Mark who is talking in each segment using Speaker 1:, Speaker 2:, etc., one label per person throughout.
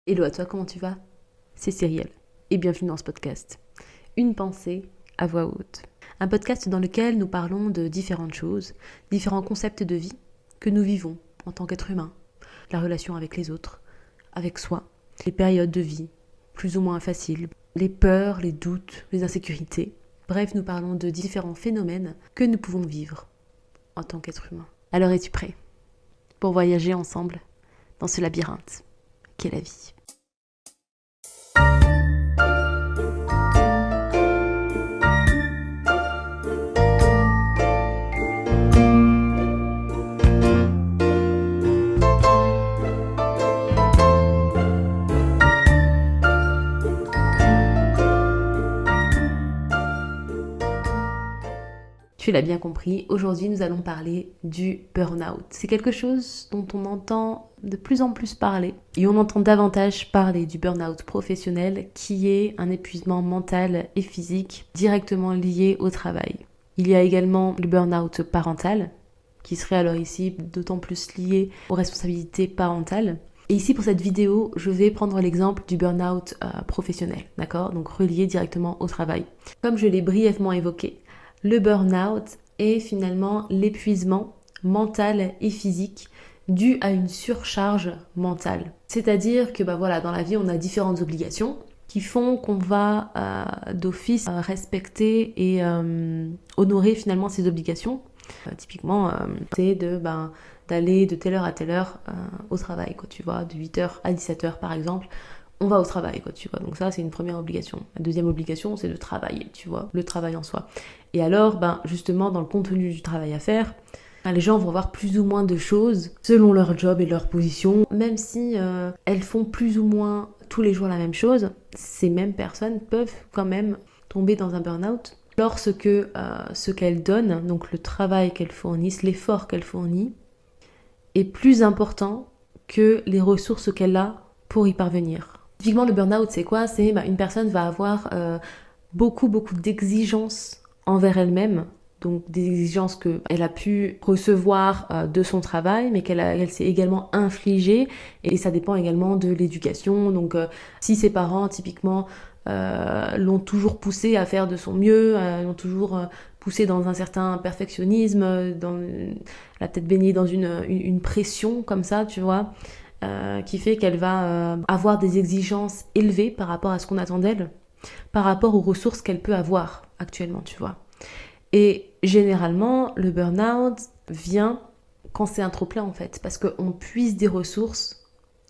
Speaker 1: Hello à toi, comment tu vas? C'est Cyrielle et bienvenue dans ce podcast. Une pensée à voix haute. Un podcast dans lequel nous parlons de différentes choses, différents concepts de vie que nous vivons en tant qu'être humain, la relation avec les autres, avec soi, les périodes de vie plus ou moins faciles, les peurs, les doutes, les insécurités. Bref, nous parlons de différents phénomènes que nous pouvons vivre en tant qu'être humain. Alors es-tu prêt pour voyager ensemble dans ce labyrinthe qu'est la vie? Tu l'as bien compris, aujourd'hui nous allons parler du burn-out. C'est quelque chose dont on entend de plus en plus parler et on entend davantage parler du burn-out professionnel qui est un épuisement mental et physique directement lié au travail. Il y a également le burn-out parental qui serait alors ici d'autant plus lié aux responsabilités parentales. Et ici pour cette vidéo, je vais prendre l'exemple du burn-out professionnel, d'accord? Donc relié directement au travail. Comme je l'ai brièvement évoqué, le burn-out est finalement l'épuisement mental et physique dû à une surcharge mentale. C'est-à-dire que dans la vie, on a différentes obligations qui font qu'on va d'office respecter et honorer finalement ces obligations. Typiquement, c'est d'aller de telle heure à telle heure au travail, quoi, tu vois, de 8h à 17h par exemple. On va au travail, quoi, tu vois. Donc ça, c'est une première obligation. La deuxième obligation, c'est de travailler, tu vois, le travail en soi. Et alors, justement, dans le contenu du travail à faire, les gens vont voir plus ou moins de choses selon leur job et leur position. Même si elles font plus ou moins tous les jours la même chose, ces mêmes personnes peuvent quand même tomber dans un burn-out lorsque ce qu'elles donnent, donc le travail qu'elles fournissent, l'effort qu'elles fournissent, est plus important que les ressources qu'elle a pour y parvenir. Typiquement, le burn-out, c'est quoi? C'est une personne va avoir beaucoup d'exigences envers elle-même, donc des exigences qu'elle a pu recevoir de son travail, mais qu'elle s'est également infligée, et ça dépend également de l'éducation. Donc si ses parents, typiquement, l'ont toujours poussée à faire de son mieux, l'ont toujours poussée dans un certain perfectionnisme, elle a peut-être baigné dans une pression comme ça, tu vois, qui fait qu'elle va avoir des exigences élevées par rapport à ce qu'on attend d'elle, par rapport aux ressources qu'elle peut avoir actuellement, tu vois. Et généralement, le burn-out vient quand c'est un trop-plein en fait, parce qu'on puise des ressources,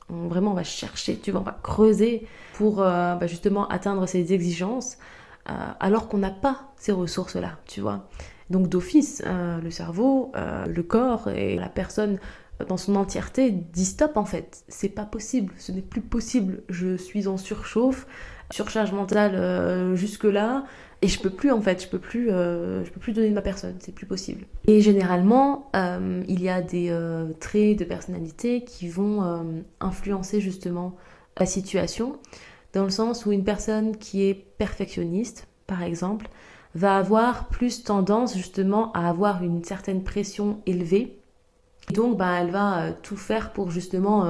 Speaker 1: on va chercher, tu vois, on va creuser pour justement atteindre ces exigences, alors qu'on n'a pas ces ressources-là, tu vois. Donc d'office, le cerveau, le corps et la personne dans son entièreté dit stop en fait, c'est pas possible, ce n'est plus possible, je suis en surcharge mentale jusque là, et je peux plus en fait, je peux plus donner de ma personne, c'est plus possible. Et généralement, il y a des traits de personnalité qui vont influencer justement la situation, dans le sens où une personne qui est perfectionniste, par exemple, va avoir plus tendance justement à avoir une certaine pression élevée. Et donc, elle va tout faire pour justement,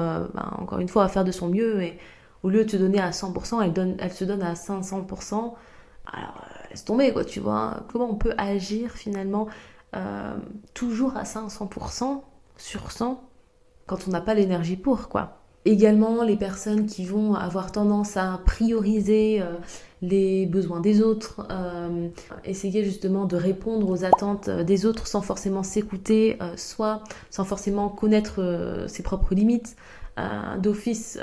Speaker 1: encore une fois, faire de son mieux. Et au lieu de se donner à 100%, elle se donne à 500%. Alors, laisse tomber, quoi, tu vois. Comment on peut agir finalement toujours à 500% sur 100 quand on n'a pas l'énergie pour, quoi. Également, les personnes qui vont avoir tendance à prioriser les besoins des autres, essayer justement de répondre aux attentes des autres sans forcément s'écouter, soit sans forcément connaître ses propres limites. D'office,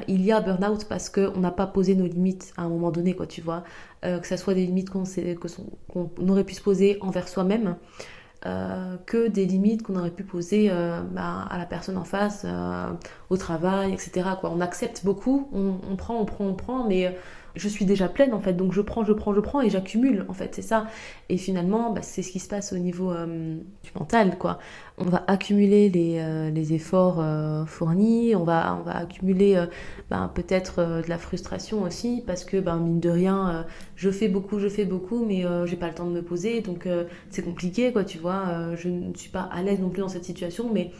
Speaker 1: il y a burn-out parce qu'on n'a pas posé nos limites à un moment donné, quoi, tu vois. Que ça soit des limites qu'on aurait pu se poser envers soi-même, que des limites qu'on aurait pu poser à la personne en face, au travail, etc., quoi. On accepte beaucoup, on prend, mais je suis déjà pleine en fait, donc je prends et j'accumule en fait, c'est ça. Et finalement, c'est ce qui se passe au niveau du mental, quoi. On va accumuler les efforts fournis, on va accumuler peut-être de la frustration aussi, parce que mine de rien, je fais beaucoup, mais j'ai pas le temps de me poser, donc c'est compliqué, quoi, tu vois. Je ne suis pas à l'aise non plus dans cette situation, mais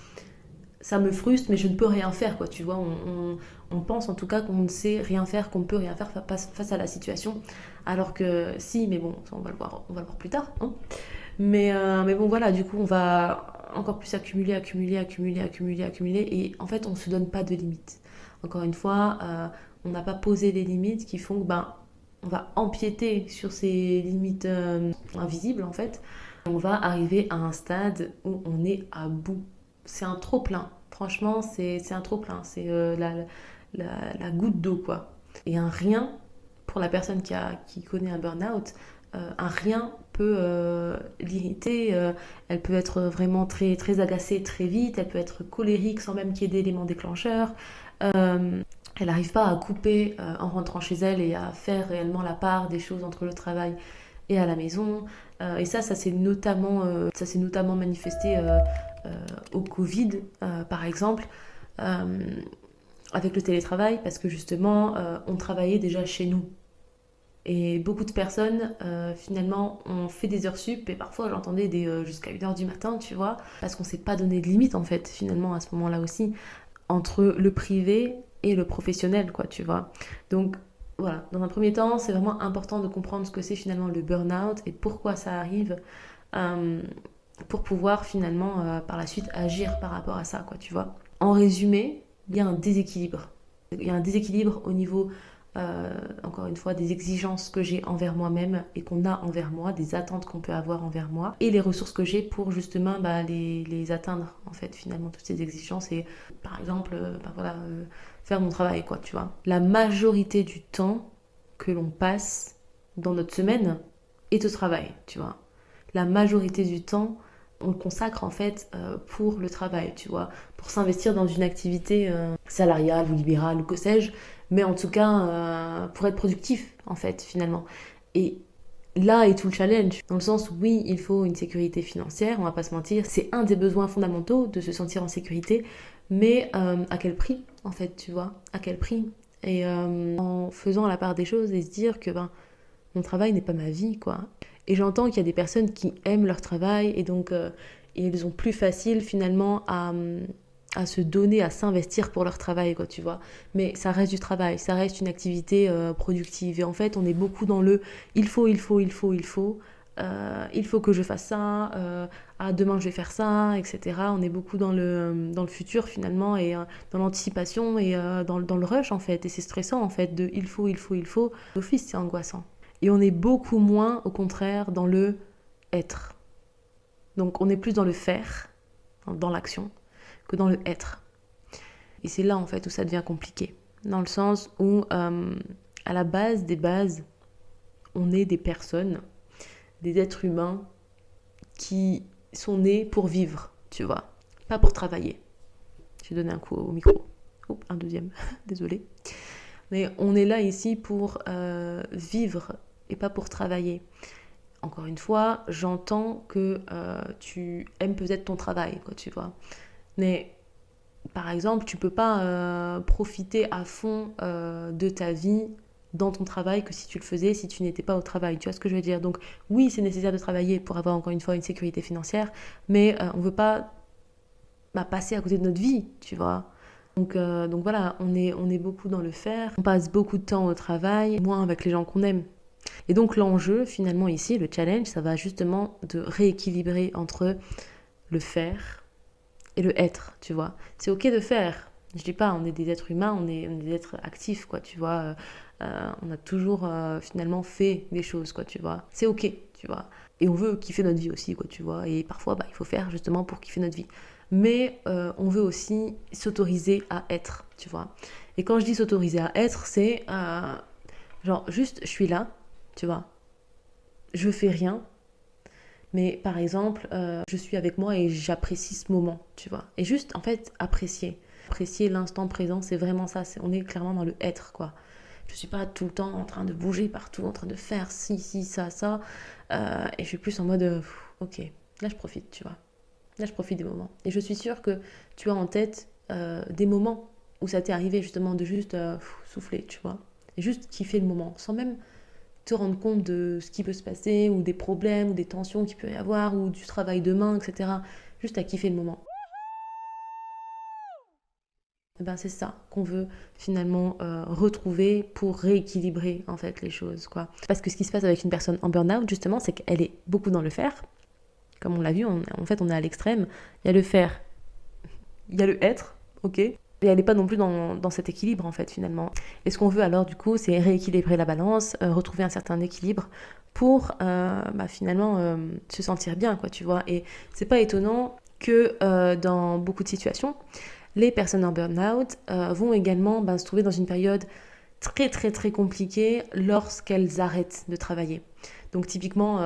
Speaker 1: ça me frustre, mais je ne peux rien faire, quoi, tu vois. on pense en tout cas qu'on ne sait rien faire, qu'on ne peut rien faire face à la situation. Alors que si, mais bon, ça, on va le voir plus tard. Hein. Mais bon, voilà, du coup, on va encore plus accumuler. Et en fait, on ne se donne pas de limites. Encore une fois, on n'a pas posé les limites qui font que on va empiéter sur ces limites invisibles, en fait. On va arriver à un stade où on est à bout. C'est un trop plein. Franchement, c'est un trop plein. C'est la goutte d'eau, quoi. Et un rien, pour la personne qui connaît un burn-out, un rien peut l'irriter. Elle peut être vraiment très, très agacée très vite. Elle peut être colérique sans même qu'il y ait d'éléments déclencheurs. Elle n'arrive pas à couper en rentrant chez elle et à faire réellement la part des choses entre le travail et à la maison. Et ça s'est notamment manifesté au Covid, par exemple, avec le télétravail, parce que justement, on travaillait déjà chez nous. Et beaucoup de personnes, finalement, ont fait des heures sup, et parfois j'entendais jusqu'à 1h du matin, tu vois, parce qu'on ne s'est pas donné de limite, en fait, finalement, à ce moment-là aussi, entre le privé et le professionnel, quoi, tu vois. Donc, voilà, dans un premier temps, c'est vraiment important de comprendre ce que c'est finalement le burn-out et pourquoi ça arrive, euh, pour pouvoir finalement, par la suite, agir par rapport à ça, quoi, tu vois. En résumé, il y a un déséquilibre. Il y a un déséquilibre au niveau, encore une fois, des exigences que j'ai envers moi-même et qu'on a envers moi, des attentes qu'on peut avoir envers moi, et les ressources que j'ai pour justement les atteindre, en fait, finalement, toutes ces exigences. Et par exemple, voilà, faire mon travail, quoi, tu vois. La majorité du temps que l'on passe dans notre semaine est au travail, tu vois. La majorité du temps, on le consacre en fait pour le travail, tu vois, pour s'investir dans une activité salariale ou libérale ou que sais-je, mais en tout cas pour être productif en fait finalement. Et là est tout le challenge, dans le sens où oui, il faut une sécurité financière, on va pas se mentir, c'est un des besoins fondamentaux de se sentir en sécurité, mais à quel prix en fait, tu vois, à quel prix? Et en faisant la part des choses et se dire que mon travail n'est pas ma vie, quoi. Et j'entends qu'il y a des personnes qui aiment leur travail et donc ils ont plus facile finalement à se donner, à s'investir pour leur travail, quoi, tu vois. Mais ça reste du travail, ça reste une activité productive. Et en fait, on est beaucoup dans le il faut, il faut, il faut, il faut. Il faut que je fasse ça, demain je vais faire ça, etc. On est beaucoup dans le futur finalement et dans l'anticipation et dans le rush en fait. Et c'est stressant en fait de il faut, il faut, il faut. D'office, c'est angoissant. Et on est beaucoup moins, au contraire, dans le être. Donc on est plus dans le faire, dans l'action, que dans le être. Et c'est là, en fait, où ça devient compliqué. Dans le sens où, à la base des bases, on est des personnes, des êtres humains qui sont nés pour vivre, tu vois. Pas pour travailler. J'ai donné un coup au micro. Oh, un deuxième, désolé. Mais on est là ici pour vivre et pas pour travailler. Encore une fois, j'entends que tu aimes peut-être ton travail, quoi, tu vois. Mais par exemple, tu peux pas profiter à fond de ta vie dans ton travail que si tu le faisais si tu n'étais pas au travail. Tu vois ce que je veux dire? Donc oui, c'est nécessaire de travailler pour avoir encore une fois une sécurité financière, mais on veut pas passer à côté de notre vie, tu vois. Donc voilà, on est beaucoup dans le faire, on passe beaucoup de temps au travail, moins avec les gens qu'on aime. Et donc l'enjeu finalement ici, le challenge, ça va justement de rééquilibrer entre le faire et le être, tu vois. C'est ok de faire. Je dis pas, on est des êtres humains, on est des êtres actifs, quoi, tu vois. On a toujours finalement fait des choses, quoi, tu vois. C'est ok, tu vois. Et on veut kiffer notre vie aussi, quoi, tu vois. Et parfois, il faut faire justement pour kiffer notre vie. Mais on veut aussi s'autoriser à être, tu vois. Et quand je dis s'autoriser à être, c'est genre juste, je suis là, tu vois. Je fais rien, mais par exemple, je suis avec moi et j'apprécie ce moment, tu vois. Et juste, en fait, apprécier. Apprécier l'instant présent, c'est vraiment ça. On est clairement dans le être, quoi. Je suis pas tout le temps en train de bouger partout, en train de faire ci, ça, ça. Et je suis plus en mode, ok, là je profite, tu vois. Là je profite des moments. Et je suis sûre que tu as en tête des moments où ça t'est arrivé justement de juste souffler, tu vois. Et juste kiffer le moment, sans même te rendre compte de ce qui peut se passer, ou des problèmes, ou des tensions qu'il peut y avoir, ou du travail demain, etc. Juste à kiffer le moment. Ben c'est ça qu'on veut finalement retrouver pour rééquilibrer en fait les choses, quoi. Parce que ce qui se passe avec une personne en burn-out justement, c'est qu'elle est beaucoup dans le faire. Comme on l'a vu, en fait on est à l'extrême. Il y a le faire, il y a le être, ok, et elle n'est pas non plus dans cet équilibre en fait finalement. Et ce qu'on veut alors du coup, c'est rééquilibrer la balance, retrouver un certain équilibre pour finalement se sentir bien, quoi, tu vois. Et c'est pas étonnant que dans beaucoup de situations, les personnes en burn-out vont également se trouver dans une période très très très compliquée lorsqu'elles arrêtent de travailler. Donc typiquement,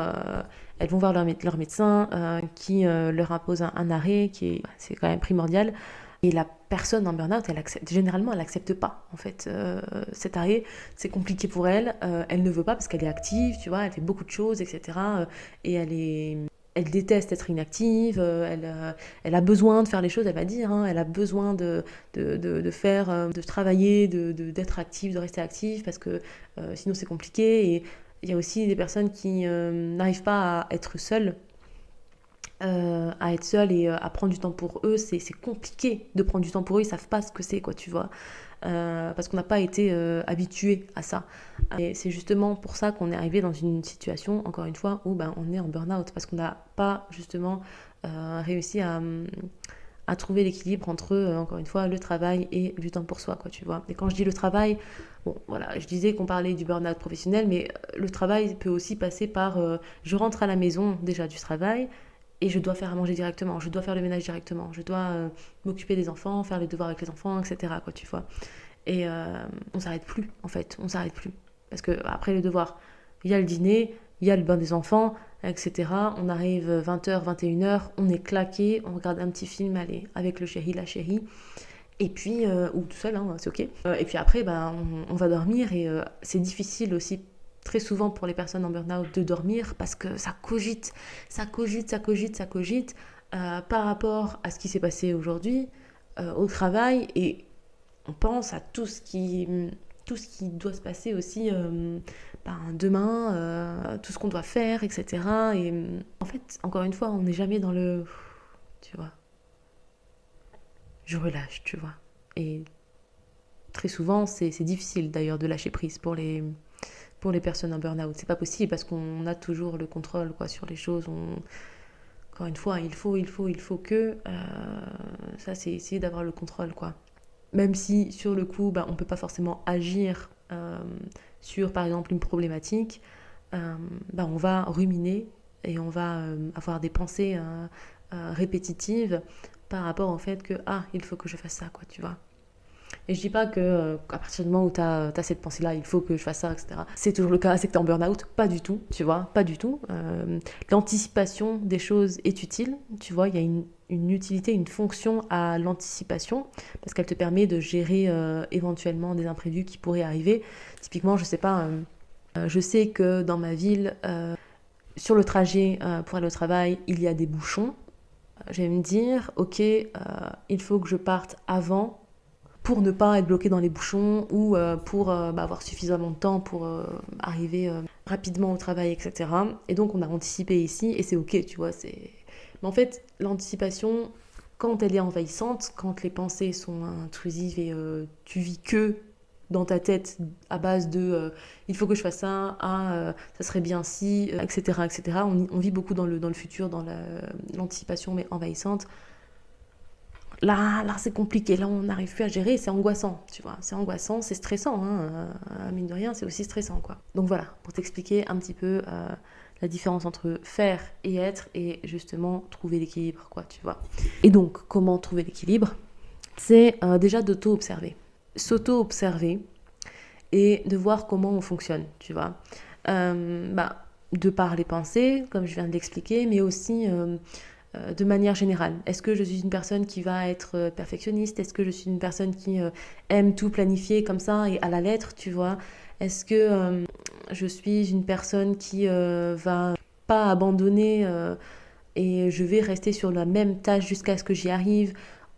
Speaker 1: elles vont voir leur médecin qui leur impose un arrêt, c'est quand même primordial. Et la personne en burn-out, généralement, elle n'accepte pas en fait cet arrêt. C'est compliqué pour elle. Elle ne veut pas parce qu'elle est active, tu vois, elle fait beaucoup de choses, etc. Et elle déteste être inactive, elle a besoin de faire les choses, elle va dire, hein, elle a besoin de faire, de travailler, d'être active, de rester active, parce que sinon c'est compliqué. Et il y a aussi des personnes qui n'arrivent pas à être seules, et à prendre du temps pour eux. C'est compliqué de prendre du temps pour eux, ils savent pas ce que c'est, quoi, tu vois. Parce qu'on n'a pas été habitué à ça. Et c'est justement pour ça qu'on est arrivé dans une situation, encore une fois, où on est en burn-out, parce qu'on n'a pas justement réussi à trouver l'équilibre entre, encore une fois, le travail et du temps pour soi, quoi, tu vois. Et quand je dis le travail, bon, voilà, je disais qu'on parlait du burn-out professionnel, mais le travail peut aussi passer par, je rentre à la maison déjà du travail, et je dois faire à manger directement, je dois faire le ménage directement, je dois m'occuper des enfants, faire les devoirs avec les enfants, etc., quoi, tu vois. Et on s'arrête plus, en fait, on s'arrête plus. Parce que après les devoirs, il y a le dîner, il y a le bain des enfants, etc. On arrive 20h, 21h, on est claqué, on regarde un petit film, allez, avec le chéri, la chérie, et puis, ou tout seul, hein, c'est ok. Et puis après, on va dormir, et c'est difficile aussi très souvent pour les personnes en burn-out de dormir parce que ça cogite par rapport à ce qui s'est passé aujourd'hui au travail, et on pense à tout ce qui doit se passer aussi demain, tout ce qu'on doit faire, etc. Et en fait, encore une fois, on n'est jamais dans le... Tu vois, je relâche, tu vois. Et très souvent, c'est difficile d'ailleurs de lâcher prise pour les personnes en burn-out. C'est pas possible parce qu'on a toujours le contrôle, quoi, sur les choses. Encore une fois, il faut que... ça, c'est essayer d'avoir le contrôle, quoi. Même si, sur le coup, on peut pas forcément agir sur, par exemple, une problématique, on va ruminer et on va avoir des pensées répétitives par rapport au fait que, il faut que je fasse ça, quoi, tu vois. Et je dis pas que à partir du moment où tu as cette pensée-là, il faut que je fasse ça, etc. C'est toujours le cas, c'est que tu es en burn-out. Pas du tout, tu vois, pas du tout. L'anticipation des choses est utile, tu vois, il y a une utilité, une fonction à l'anticipation, parce qu'elle te permet de gérer éventuellement des imprévus qui pourraient arriver. Typiquement, je sais pas, je sais que dans ma ville, sur le trajet pour aller au travail, il y a des bouchons. Je vais me dire, ok, il faut que je parte avant pour ne pas être bloqué dans les bouchons ou pour avoir suffisamment de temps pour arriver rapidement au travail, etc. Et donc on a anticipé ici et c'est ok, tu vois. Mais en fait, l'anticipation, quand elle est envahissante, quand les pensées sont intrusives et tu vis que dans ta tête à base de il faut que je fasse ça, ça serait bien si, etc. etc. On vit beaucoup dans le futur, dans l'anticipation mais envahissante. Là, c'est compliqué. Là, on n'arrive plus à gérer. C'est angoissant, tu vois. C'est angoissant, c'est stressant. Mine de rien, c'est aussi stressant, quoi. Donc voilà, pour t'expliquer un petit peu la différence entre faire et être, et justement trouver l'équilibre, quoi, tu vois. Et donc, comment trouver l'équilibre ? C'est déjà d'auto-observer. S'auto-observer et de voir comment on fonctionne, tu vois. De par les pensées, comme je viens de l'expliquer, mais aussi... de manière générale. Est-ce que je suis une personne qui va être perfectionniste ? Est-ce que je suis une personne qui aime tout planifier comme ça et à la lettre, tu vois ? Est-ce que je suis une personne qui va pas abandonner et je vais rester sur la même tâche jusqu'à ce que j'y arrive ?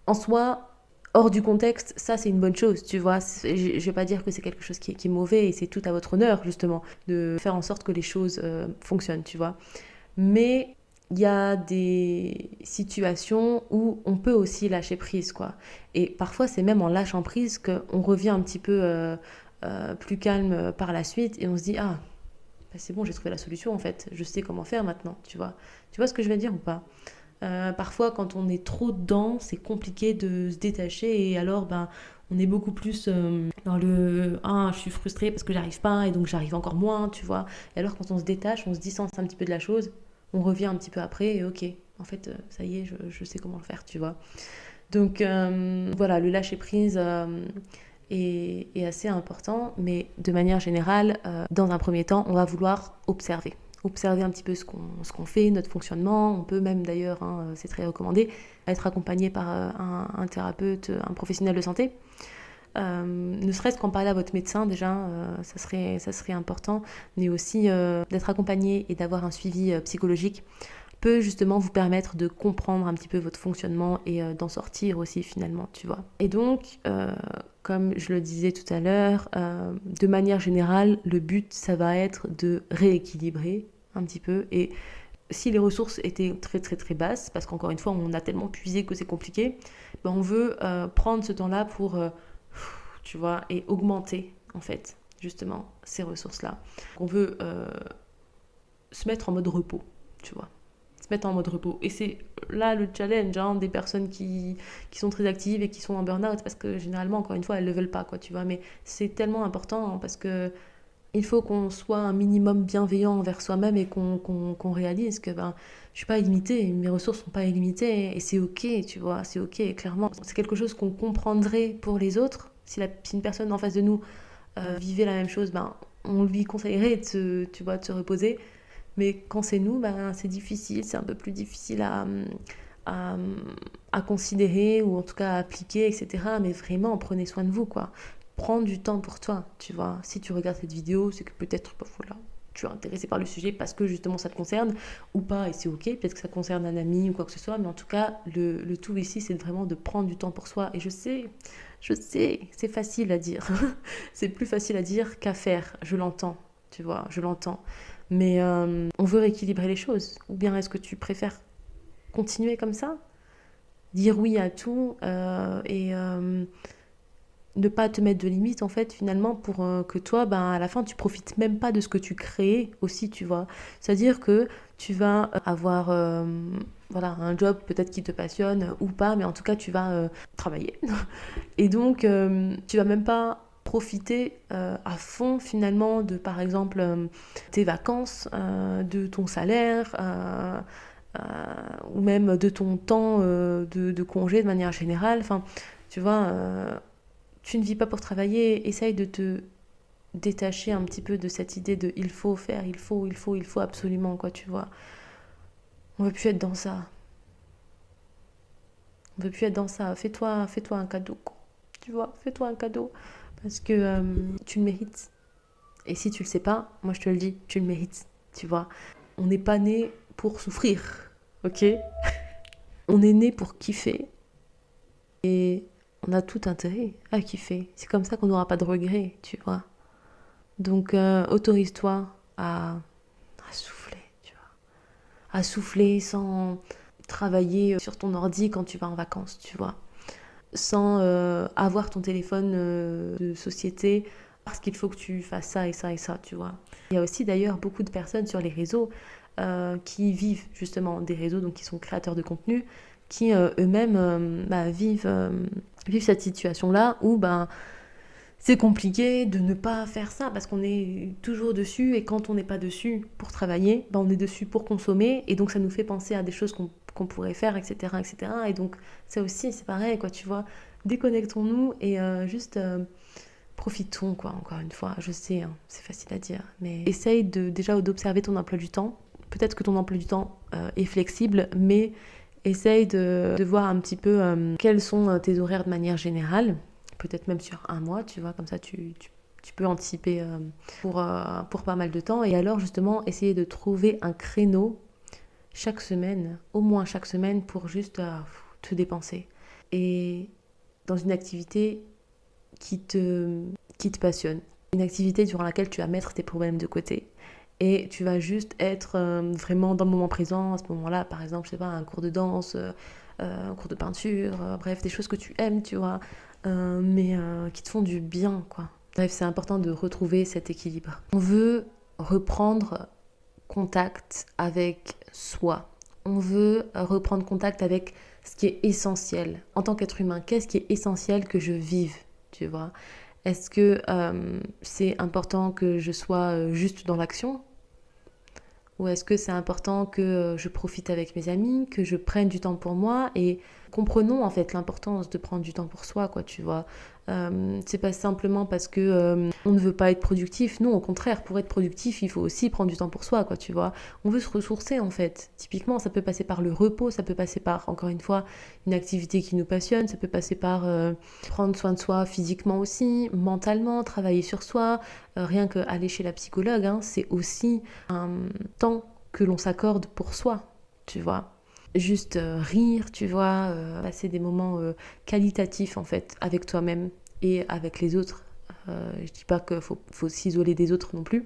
Speaker 1: En soi, hors du contexte, ça c'est une bonne chose, tu vois. Je vais pas dire que c'est quelque chose qui est mauvais et c'est tout à votre honneur justement de faire en sorte que les choses fonctionnent, tu vois. Mais il y a des situations où on peut aussi lâcher prise, quoi. Et parfois, c'est même en lâchant prise qu'on revient un petit peu plus calme par la suite et on se dit, ah, bah c'est bon, j'ai trouvé la solution en fait, je sais comment faire maintenant, tu vois. Tu vois ce que je veux dire ou pas? Parfois, quand on est trop dedans, c'est compliqué de se détacher et alors, ben, on est beaucoup plus dans le ah, je suis frustrée parce que j'arrive pas et donc j'arrive encore moins, tu vois. Et alors, quand on se détache, on se distance un petit peu de la chose, on revient un petit peu après et ok, en fait, ça y est, je sais comment le faire, tu vois. Donc, voilà, le lâcher prise est assez important, mais de manière générale, dans un premier temps, on va vouloir observer. Observer un petit peu ce qu'on fait, notre fonctionnement. On peut même d'ailleurs, hein, c'est très recommandé, être accompagné par un thérapeute, un professionnel de santé. Ne serait-ce qu'en parler à votre médecin déjà, ça serait important, mais aussi d'être accompagné et d'avoir un suivi psychologique peut justement vous permettre de comprendre un petit peu votre fonctionnement et d'en sortir aussi finalement, tu vois. Et donc, comme je le disais tout à l'heure, de manière générale, le but, ça va être de rééquilibrer un petit peu. Et si les ressources étaient très très très basses, parce qu'encore une fois, on a tellement puisé que c'est compliqué, ben on veut prendre ce temps-là pour, tu vois, et augmenter en fait justement ces ressources-là. On veut se mettre en mode repos, tu vois, se mettre en mode repos. Et c'est là le challenge hein, des personnes qui sont très actives et qui sont en burn-out, parce que généralement, encore une fois, elles ne le veulent pas, quoi, tu vois. Mais c'est tellement important hein, parce que il faut qu'on soit un minimum bienveillant envers soi-même et qu'on réalise que ben, je suis pas illimitée, mes ressources sont pas illimitées et c'est ok, tu vois, c'est ok, clairement. C'est quelque chose qu'on comprendrait pour les autres. Si une personne en face de nous vivait la même chose, ben, on lui conseillerait tu vois, de se reposer. Mais quand c'est nous, ben, c'est difficile, c'est un peu plus difficile à, à considérer ou en tout cas à appliquer, etc. Mais vraiment, prenez soin de vous, quoi. Prends du temps pour toi, tu vois. Si tu regardes cette vidéo, c'est que peut-être, bah, voilà, tu es intéressé par le sujet parce que justement ça te concerne ou pas, et c'est ok, peut-être que ça concerne un ami ou quoi que ce soit, mais en tout cas, le tout ici, c'est vraiment de prendre du temps pour soi. Et je sais, c'est facile à dire. C'est plus facile à dire qu'à faire, je l'entends, tu vois, je l'entends. Mais on veut rééquilibrer les choses. Ou bien est-ce que tu préfères continuer comme ça? Dire oui à tout et ne pas te mettre de limites en fait finalement pour que toi ben, à la fin tu profites même pas de ce que tu crées aussi tu vois. C'est-à-dire que tu vas avoir voilà, un job peut-être qui te passionne ou pas mais en tout cas tu vas travailler et donc tu vas même pas profiter à fond finalement de par exemple tes vacances, de ton salaire ou même de ton temps de congé de manière générale. Enfin, tu vois, tu ne vis pas pour travailler, essaye de te détacher un petit peu de cette idée de il faut faire, il faut absolument, quoi, tu vois. On veut plus être dans ça. On veut plus être dans ça. Fais-toi un cadeau, quoi. Tu vois, fais-toi un cadeau. Parce que tu le mérites. Et si tu le sais pas, moi je te le dis, tu le mérites. Tu vois. On n'est pas né pour souffrir, ok? On est né pour kiffer. Et on a tout intérêt à kiffer. C'est comme ça qu'on n'aura pas de regrets, tu vois. Donc autorise-toi à souffler, tu vois. À souffler sans travailler sur ton ordi quand tu vas en vacances, tu vois. Sans avoir ton téléphone de société parce qu'il faut que tu fasses ça et ça et ça, tu vois. Il y a aussi d'ailleurs beaucoup de personnes sur les réseaux qui vivent justement des réseaux, donc qui sont créateurs de contenu, qui eux-mêmes vivent cette situation-là où ben, c'est compliqué de ne pas faire ça parce qu'on est toujours dessus et quand on n'est pas dessus pour travailler, ben on est dessus pour consommer et donc ça nous fait penser à des choses qu'on pourrait faire, etc., etc. Et donc ça aussi, c'est pareil, quoi, tu vois. Déconnectons-nous et juste profitons, quoi, encore une fois. Je sais, hein, c'est facile à dire, mais essaye déjà d'observer ton emploi du temps. Peut-être que ton emploi du temps est flexible, mais essaye de voir un petit peu quels sont tes horaires de manière générale, peut-être même sur un mois, tu vois, comme ça tu peux anticiper pour pas mal de temps. Et alors justement, essayer de trouver un créneau chaque semaine, au moins chaque semaine, pour juste te dépenser. Et dans une activité qui te passionne. Une activité durant laquelle tu vas mettre tes problèmes de côté et tu vas juste être vraiment dans le moment présent à ce moment-là. Par exemple, je sais pas, un cours de danse, un cours de peinture, bref, des choses que tu aimes, tu vois, mais qui te font du bien, quoi. Bref, c'est important de retrouver cet équilibre. On veut reprendre contact avec soi. On veut reprendre contact avec ce qui est essentiel. En tant qu'être humain, qu'est-ce qui est essentiel que je vive, tu vois? Est-ce que c'est important que je sois juste dans l'action? Ou est-ce que c'est important que je profite avec mes amis, que je prenne du temps pour moi? Et comprenons en fait l'importance de prendre du temps pour soi, quoi, tu vois. C'est pas simplement parce que on ne veut pas être productif. Non, au contraire, pour être productif, il faut aussi prendre du temps pour soi, quoi, tu vois. On veut se ressourcer en fait. Typiquement, ça peut passer par le repos, ça peut passer par, encore une fois, une activité qui nous passionne, ça peut passer par prendre soin de soi physiquement aussi, mentalement, travailler sur soi. Rien qu'aller chez la psychologue, hein, c'est aussi un temps que l'on s'accorde pour soi, tu vois. Juste rire, tu vois, passer des moments qualitatifs en fait avec toi-même et avec les autres. Je dis pas qu'il faut s'isoler des autres non plus,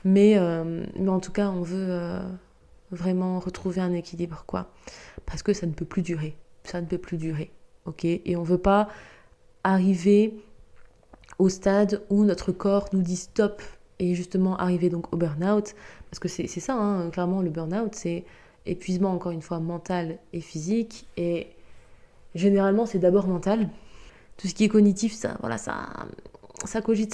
Speaker 1: mais en tout cas, on veut vraiment retrouver un équilibre, quoi. Parce que ça ne peut plus durer. Ça ne peut plus durer, ok? Et on veut pas arriver au stade où notre corps nous dit stop et justement arriver donc au burn-out. Parce que c'est ça, hein, clairement, le burn-out, c'est épuisement, encore une fois, mental et physique. Et généralement, c'est d'abord mental. Tout ce qui est cognitif, ça, voilà, ça cogite.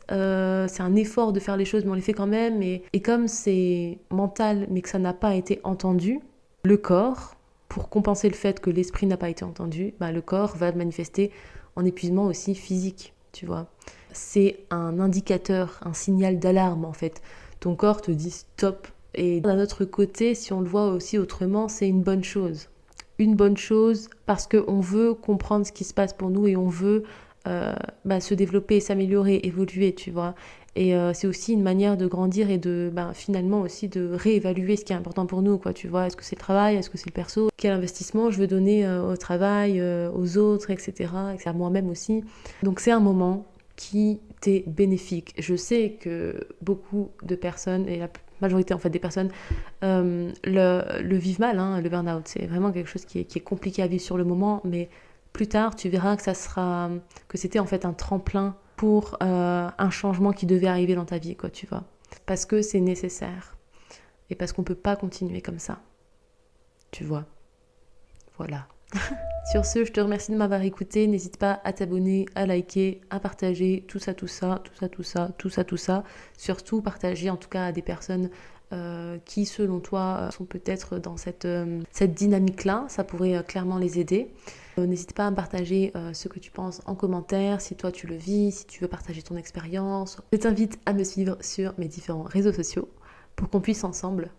Speaker 1: C'est un effort de faire les choses, mais on les fait quand même. Et comme c'est mental, mais que ça n'a pas été entendu, le corps, pour compenser le fait que l'esprit n'a pas été entendu, bah, le corps va manifester en épuisement aussi physique, tu vois. C'est un indicateur, un signal d'alarme en fait. Ton corps te dit stop. Et d'un autre côté, si on le voit aussi autrement, c'est une bonne chose. Une bonne chose parce qu'on veut comprendre ce qui se passe pour nous et on veut se développer, s'améliorer, évoluer, tu vois. Et c'est aussi une manière de grandir et de finalement aussi de réévaluer ce qui est important pour nous, quoi, tu vois. Est-ce que c'est le travail, est-ce que c'est le perso? Quel investissement je veux donner au travail, aux autres, etc. Et à moi-même aussi. Donc c'est un moment qui t'est bénéfique. Je sais que beaucoup de personnes, et la majorité en fait des personnes, le vivent mal, hein, le burn-out. C'est vraiment quelque chose qui est compliqué à vivre sur le moment, mais plus tard, tu verras que c'était en fait un tremplin pour un changement qui devait arriver dans ta vie, quoi, tu vois. Parce que c'est nécessaire. Et parce qu'on peut pas continuer comme ça. Tu vois. Voilà. Sur ce, je te remercie de m'avoir écouté. N'hésite pas à t'abonner, à liker, à partager tout ça. Surtout partager en tout cas à des personnes qui, selon toi, sont peut-être dans cette dynamique-là. Ça pourrait clairement les aider. N'hésite pas à me partager ce que tu penses en commentaire, si toi tu le vis, si tu veux partager ton expérience. Je t'invite à me suivre sur mes différents réseaux sociaux pour qu'on puisse ensemble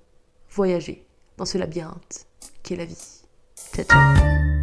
Speaker 1: voyager dans ce labyrinthe qu'est la vie. Ciao, ciao.